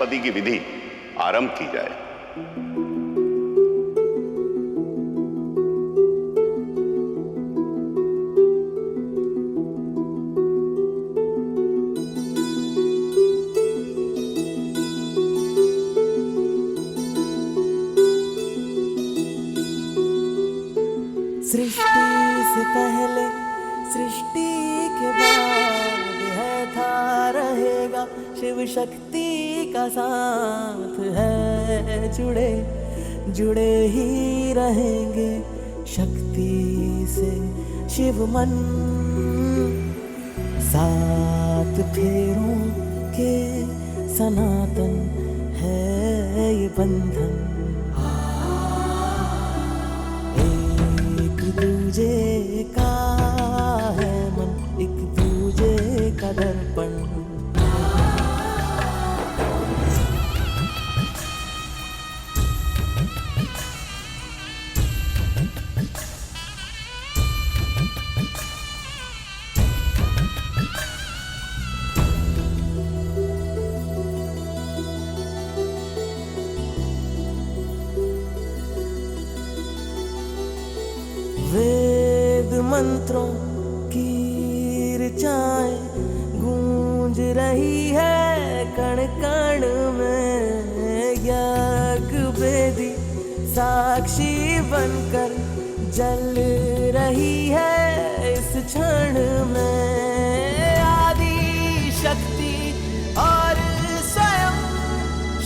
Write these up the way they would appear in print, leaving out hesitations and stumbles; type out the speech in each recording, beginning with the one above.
अष्टपदी की विधि आरंभ की जाए। सृष्टि से पहले सृष्टि के बाद है था रहेगा, शिव शक्ति का साथ है, जुड़े जुड़े ही रहेंगे शक्ति से शिव मन। सात फेरों के सनातन है ये बंधन, दूजे का है मन, एक दूजे का दर्पण। वेद मंत्रों की ऋचाएं गूंज रही है कण कण में, यज्ञ वेदी साक्षी बनकर जल रही है इस क्षण में। आदि शक्ति और स्वयं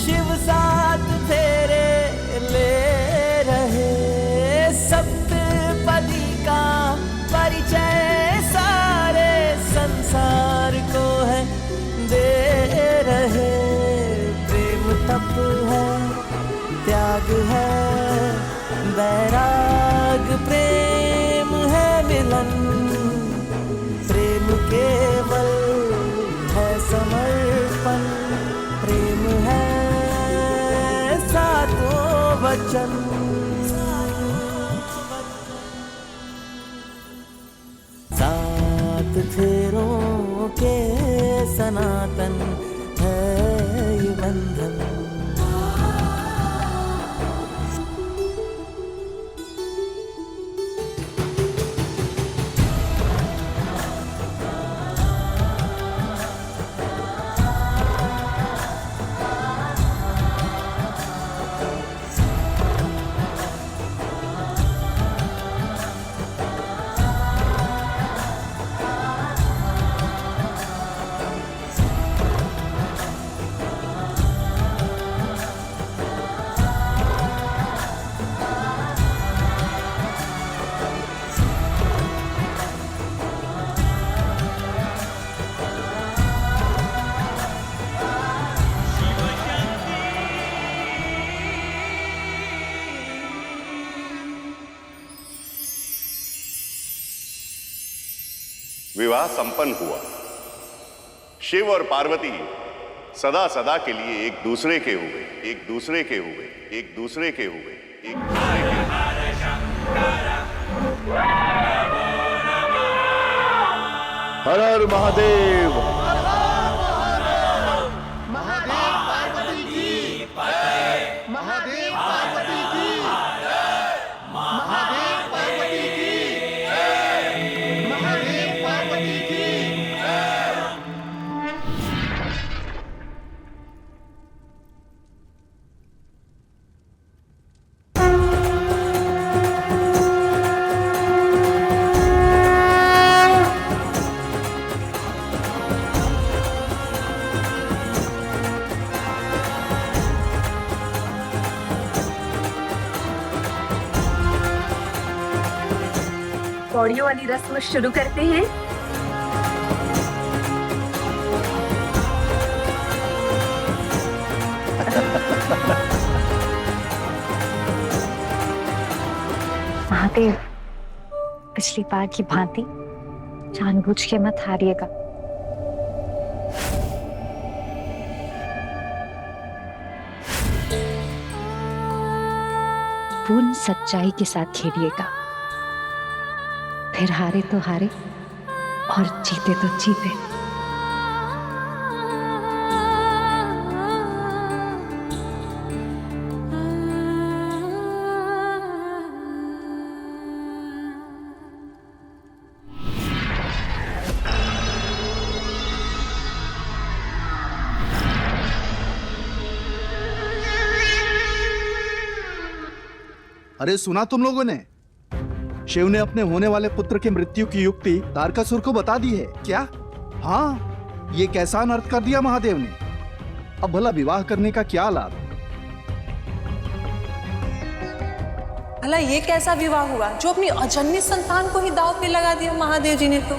शिव साथ फेरे ले रहे, सप्तपदी का परिचय सारे संसार को है दे रहे। प्रेम तप है, त्याग है वैराग, प्रेम है मिलन, प्रेम केवल है समर्पण, प्रेम है सातों वचन। सात फेरों के सनातन है ये बंधन। विवाह संपन्न हुआ। शिव और पार्वती सदा सदा के लिए एक दूसरे के हुए, एक दूसरे के हुए, एक दूसरे के हुए, एक दूसरे के हुए। हर हर महादेव। महादेव पार्वती की, महादेव पार्वती की, महादेव पार्वती की, महादेव पार्वती की। कौड़ियों वाली रस्म शुरू करते हैं। महादेव, पिछली बार की भांति जानबूझ के मत हारिएगा। पूर्ण सच्चाई के साथ खेलिएगा, फिर हारे तो हारे और जीते तो जीते। अरे सुना तुम लोगों ने? शिव ने अपने होने वाले पुत्र की मृत्यु की युक्ति तारकासुर को बता दी है क्या? हाँ, ये कैसा अनर्थ कर दिया महादेव ने। अब भला विवाह करने का क्या लाभ? भला ये कैसा विवाह हुआ जो अपनी अजन्मी संतान को ही दांव पे लगा दिया महादेव जी ने? तो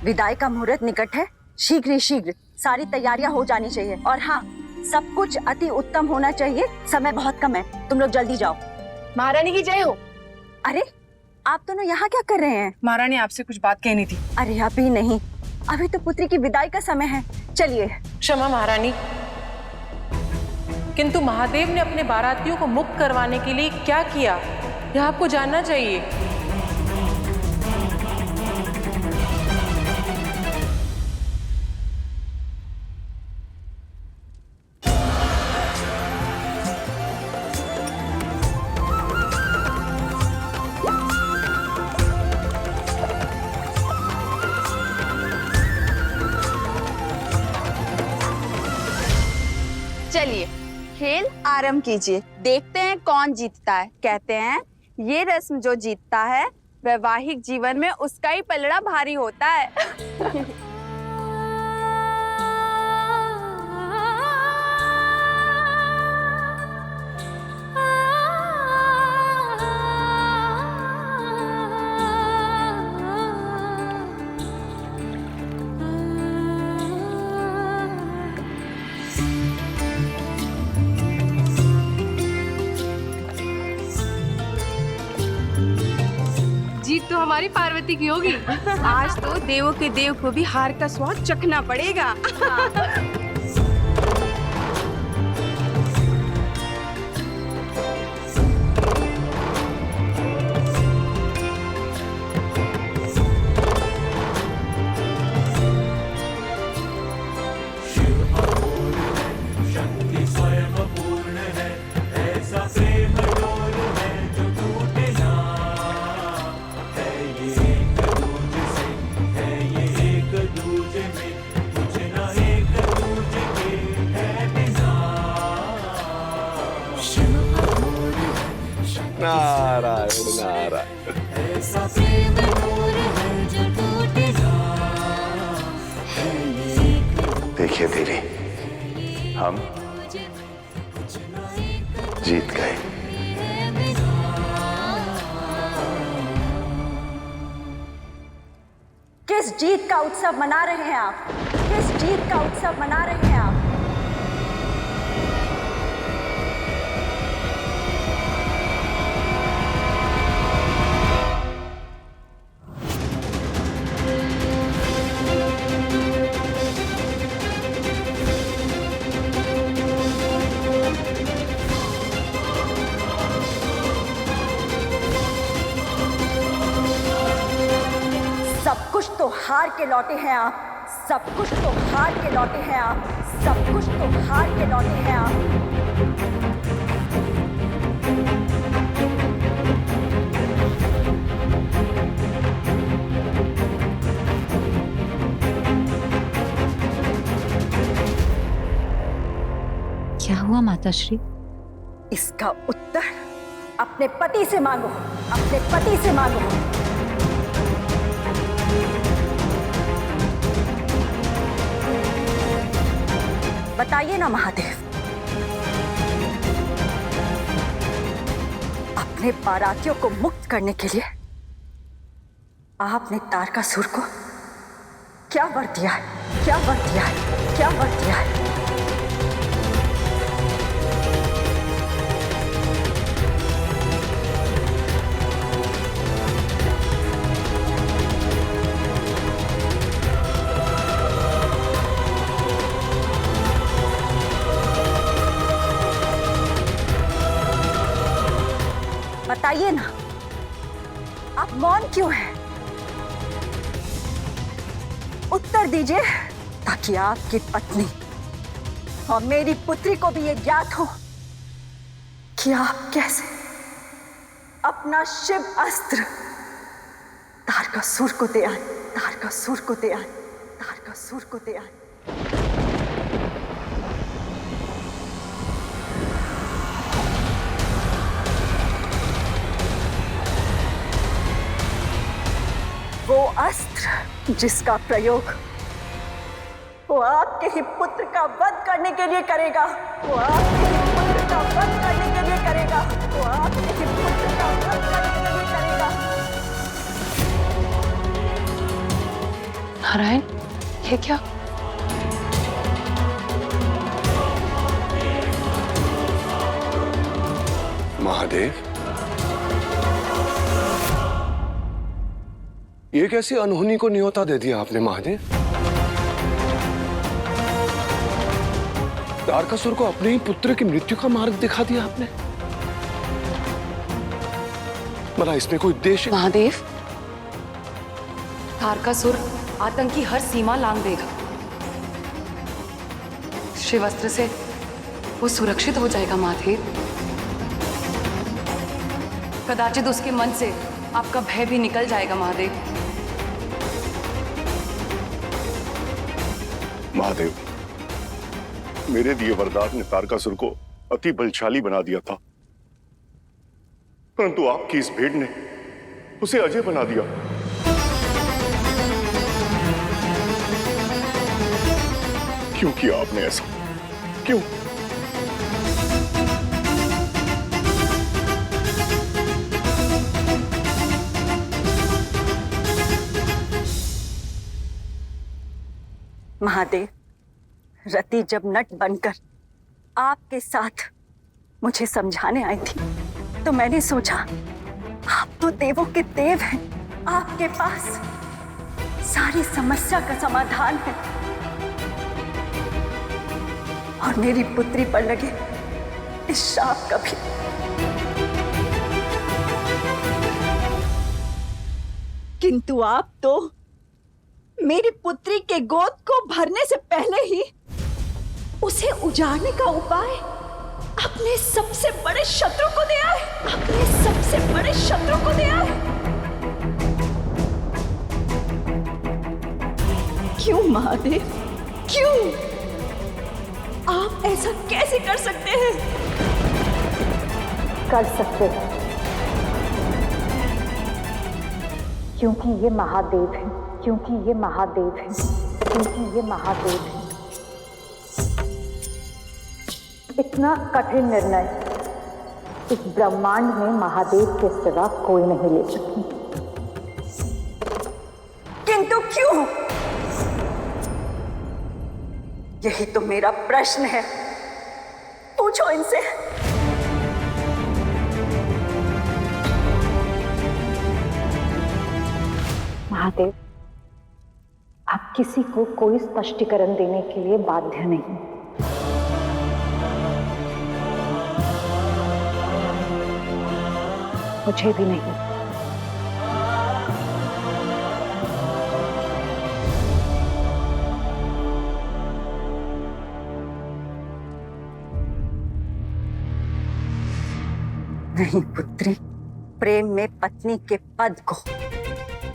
विदाई का मुहूर्त निकट है, शीघ्र ही शीघ्र सारी तैयारियां हो जानी चाहिए। और हाँ, सब कुछ अति उत्तम होना चाहिए। समय बहुत कम है, तुम लोग जल्दी जाओ। महारानी की जय हो। अरे आप दोनों यहाँ क्या कर रहे हैं? महारानी आपसे कुछ बात कहनी थी। अरे अभी नहीं, अभी तो पुत्री की विदाई का समय है। चलिए। क्षमा महारानी, किंतु महादेव ने अपने बारातियों को मुक्त करवाने के लिए क्या किया, यह आपको जानना चाहिए। चलिए खेल आरंभ कीजिए। देखते हैं कौन जीतता है। कहते हैं ये रस्म जो जीतता है वैवाहिक जीवन में उसका ही पलड़ा भारी होता है। जीत तो हमारी पार्वती की होगी। आज तो देवों के देव को भी हार का स्वाद चखना पड़ेगा। नारायण नारायण। देखिए दीदी, हम जीत गए। किस जीत का उत्सव मना रहे हैं आप? किस जीत का उत्सव मना रहे हैं आप? सब कुछ तो हार के लौटे हैं आप। सब कुछ तो हार के लौटे हैं आप। सब कुछ तो हार के लौटे हैं आप। क्या हुआ माताश्री? इसका उत्तर अपने पति से मांगो। अपने पति से मांगो। बताइए ना महादेव, अपने बारातियों को मुक्त करने के लिए आपने तारकासुर को क्या वर दिया है? क्या वर दिया है? क्या वर दिया है? बताइए ना, आप मौन क्यों हैं? उत्तर दीजिए ताकि आपकी पत्नी और मेरी पुत्री को भी ये ज्ञात हो कि आप कैसे अपना शिव अस्त्र तारकासुर को दे आए। तारकासुर को दे आए। तारकासुर को दे आए। अस्त्र जिसका प्रयोग वो आपके ही पुत्र का वध करने के लिए करेगा, वो आपके ही पुत्र का वध करने के लिए करेगा, वो आपके ही पुत्र का वध करने के लिए करेगा। नारायण, ये क्या? महादेव, ये कैसी अनहोनी को न्योता दे दिया आपने महादेव? तारकासुर को अपने ही पुत्र की मृत्यु का मार्ग दिखा दिया आपने। भला इसमें कोई उद्देश्य? महादेव, तारकासुर आतंकी हर सीमा लांघ देगा। शिवअस्त्र से वो सुरक्षित हो जाएगा महादेव। कदाचित उसके मन से आपका भय भी निकल जाएगा महादेव। महादेव, मेरे दिए वरदान ने तारकासुर को अति बलशाली बना दिया था, परंतु आपकी इस भेंट ने उसे अजय बना दिया। क्यों किया आपने ऐसा? क्यों? महादेव, रति जब नट बनकर आपके साथ मुझे समझाने आई थी तो मैंने सोचा आप तो देवों के देव हैं, आपके पास सारी समस्या का समाधान है। और मेरी पुत्री पर लगे इस शाप का भी। किंतु आप तो मेरी पुत्री के गोद को भरने से पहले ही उसे उजाड़ने का उपाय अपने सबसे बड़े शत्रु को दे आए, अपने सबसे बड़े शत्रु को दे आए। क्यों महादेव, क्यों? आप ऐसा कैसे कर सकते हैं? कर सकते हैं, क्योंकि ये महादेव है, क्योंकि ये महादेव है, क्योंकि ये महादेव है। इतना कठिन निर्णय इस ब्रह्मांड में महादेव के सिवा कोई नहीं ले सकती। किंतु क्यों? यही तो मेरा प्रश्न है, पूछो इनसे। महादेव, आप किसी को कोई स्पष्टीकरण देने के लिए बाध्य नहीं। मुझे भी नहीं। नहीं पुत्री, प्रेम में पत्नी के पद को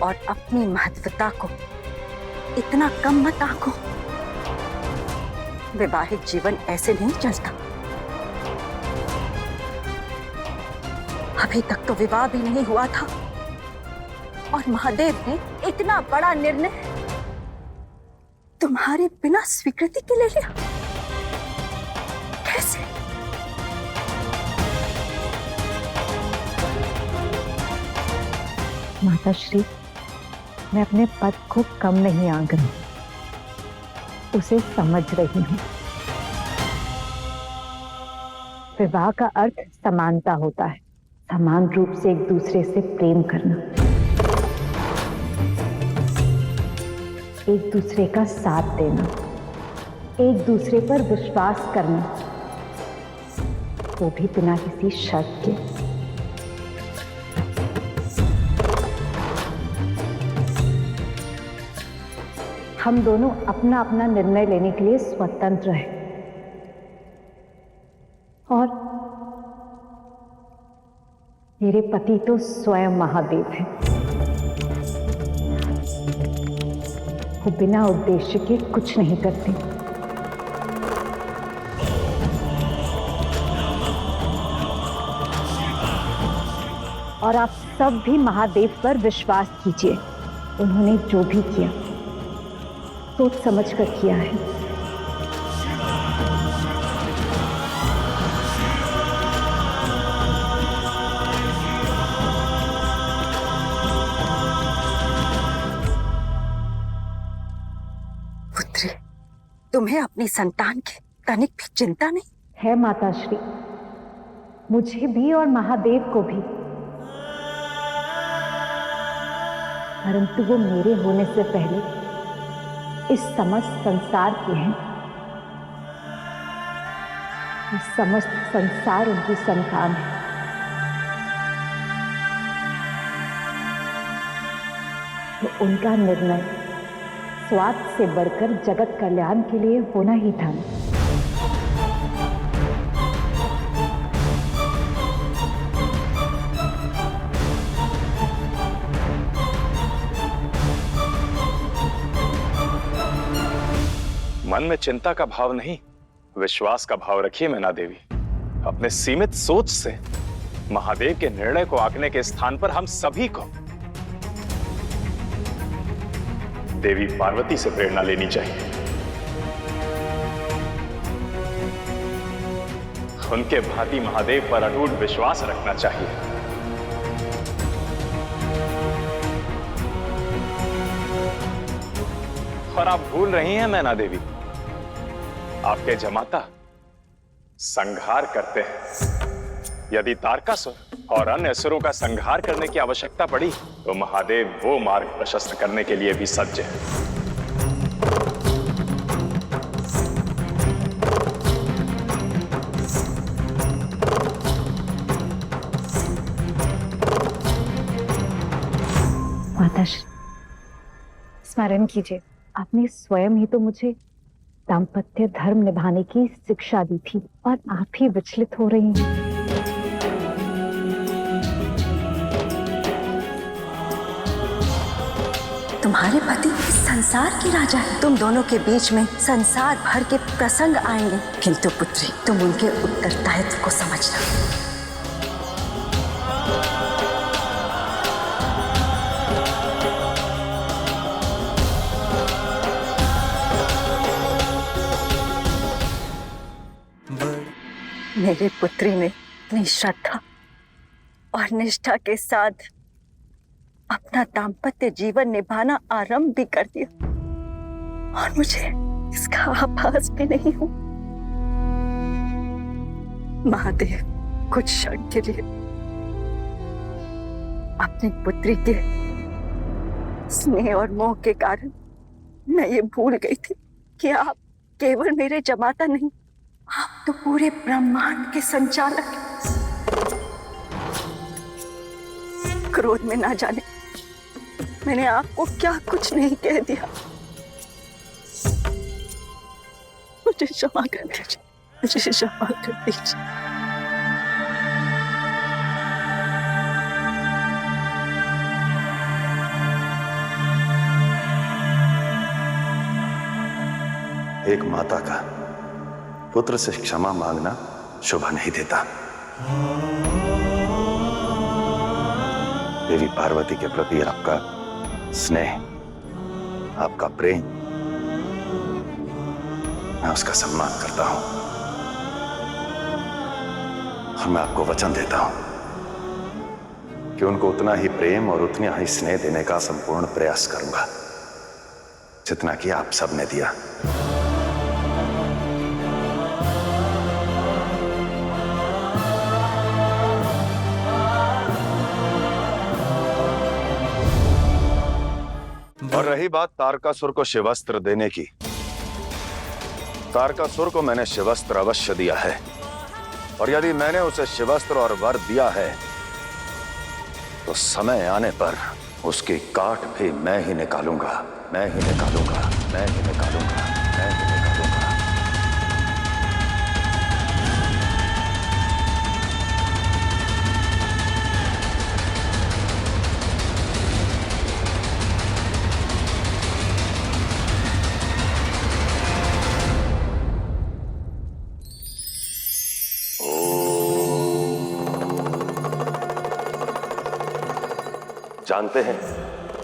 और अपनी महत्वता को इतना कम मत आंको। वैवाहिक जीवन ऐसे नहीं चलता। अभी तक तो विवाह भी नहीं हुआ था और महादेव ने इतना बड़ा निर्णय तुम्हारे बिना स्वीकृति के ले लिया। कैसे? माताश्री, मैं अपने पद को कम नहीं आंक रही, उसे समझ रही हूँ। विवाह का अर्थ समानता होता है, समान रूप से एक दूसरे से प्रेम करना, एक दूसरे का साथ देना, एक दूसरे पर विश्वास करना, वो भी बिना किसी शर्त के। हम दोनों अपना अपना निर्णय लेने के लिए स्वतंत्र हैं और मेरे पति तो स्वयं महादेव हैं। वो बिना उद्देश्य के कुछ नहीं करते। और आप सब भी महादेव पर विश्वास कीजिए। उन्होंने जो भी किया सोच समझ कर किया है। पुत्री, तुम्हें अपनी संतान की तनिक भी चिंता नहीं है माताश्री, मुझे भी और महादेव को भी, परंतु वो मेरे होने से पहले इस समस्त संसार के हैं। इस समस्त संसार उनकी संतान है। तो उनका निर्णय स्वार्थ से बढ़कर जगत कल्याण के लिए होना ही था। मन में चिंता का भाव नहीं, विश्वास का भाव रखिए मैना देवी। अपने सीमित सोच से महादेव के निर्णय को आंकने के स्थान पर हम सभी को देवी पार्वती से प्रेरणा लेनी चाहिए। उनके भांति महादेव पर अटूट विश्वास रखना चाहिए। और आप भूल रही हैं मैना देवी, आपके जमाता संहार करते हैं। यदि तारकासुर और अन्य असुरों का संहार करने की आवश्यकता पड़ी तो महादेव वो मार्ग प्रशस्त करने के लिए भी सज्ज है। माताश्री, स्मरण कीजिए, आपने स्वयं ही तो मुझे दाम्पत्य धर्म निभाने की शिक्षा दी थी और आप ही विचलित हो रही हैं। तुम्हारे पति इस संसार के राजा हैं। तुम दोनों के बीच में संसार भर के प्रसंग आएंगे, किंतु पुत्री तुम उनके उत्तरदायित्व को समझना। मेरी पुत्री ने अपनी श्रद्धा और निष्ठा के साथ अपना दाम्पत्य जीवन निभाना आरंभ भी कर दिया और मुझे इसका आभास भी नहीं हो। महादेव कुछ क्षण के लिए अपनी पुत्री के स्नेह और मोह के कारण मैं ये भूल गई थी कि आप केवल मेरे जमाता नहीं, आप तो पूरे ब्रह्मांड के संचालक हैं। क्रोध में ना जाने मैंने आपको क्या कुछ नहीं कह दिया। मुझे क्षमा कर दीजिए, मुझे क्षमा कर दीजिए। एक माता का पुत्र से क्षमा मांगना शोभा नहीं देता। देवी पार्वती के प्रति आपका स्नेह, आपका प्रेम, मैं उसका सम्मान करता हूं और मैं आपको वचन देता हूं कि उनको उतना ही प्रेम और उतना ही स्नेह देने का संपूर्ण प्रयास करूंगा जितना कि आप सबने दिया। और रही बात तारकासुर को शिवस्त्र देने की, तारकासुर को मैंने शिवस्त्र अवश्य दिया है और यदि मैंने उसे शिवस्त्र और वर दिया है तो समय आने पर उसकी काट भी मैं ही निकालूंगा, मैं ही निकालूंगा, मैं ही निकालूंगा, मैं ही निकालूंगा। जानते हैं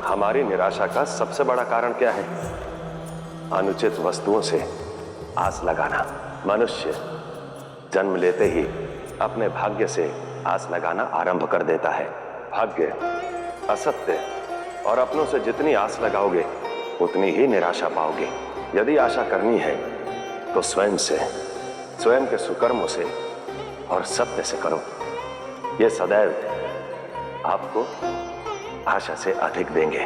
हमारी निराशा का सबसे बड़ा कारण क्या है? अनुचित वस्तुओं से आस लगाना। मनुष्य जन्म लेते ही अपने भाग्य से आस लगाना आरंभ कर देता है। भाग्य, असत्य और अपनों से जितनी आस लगाओगे उतनी ही निराशा पाओगे। यदि आशा करनी है तो स्वयं से, स्वयं के सुकर्मों से और सत्य से करो। ये सदैव आपको आशा से अधिक देंगे।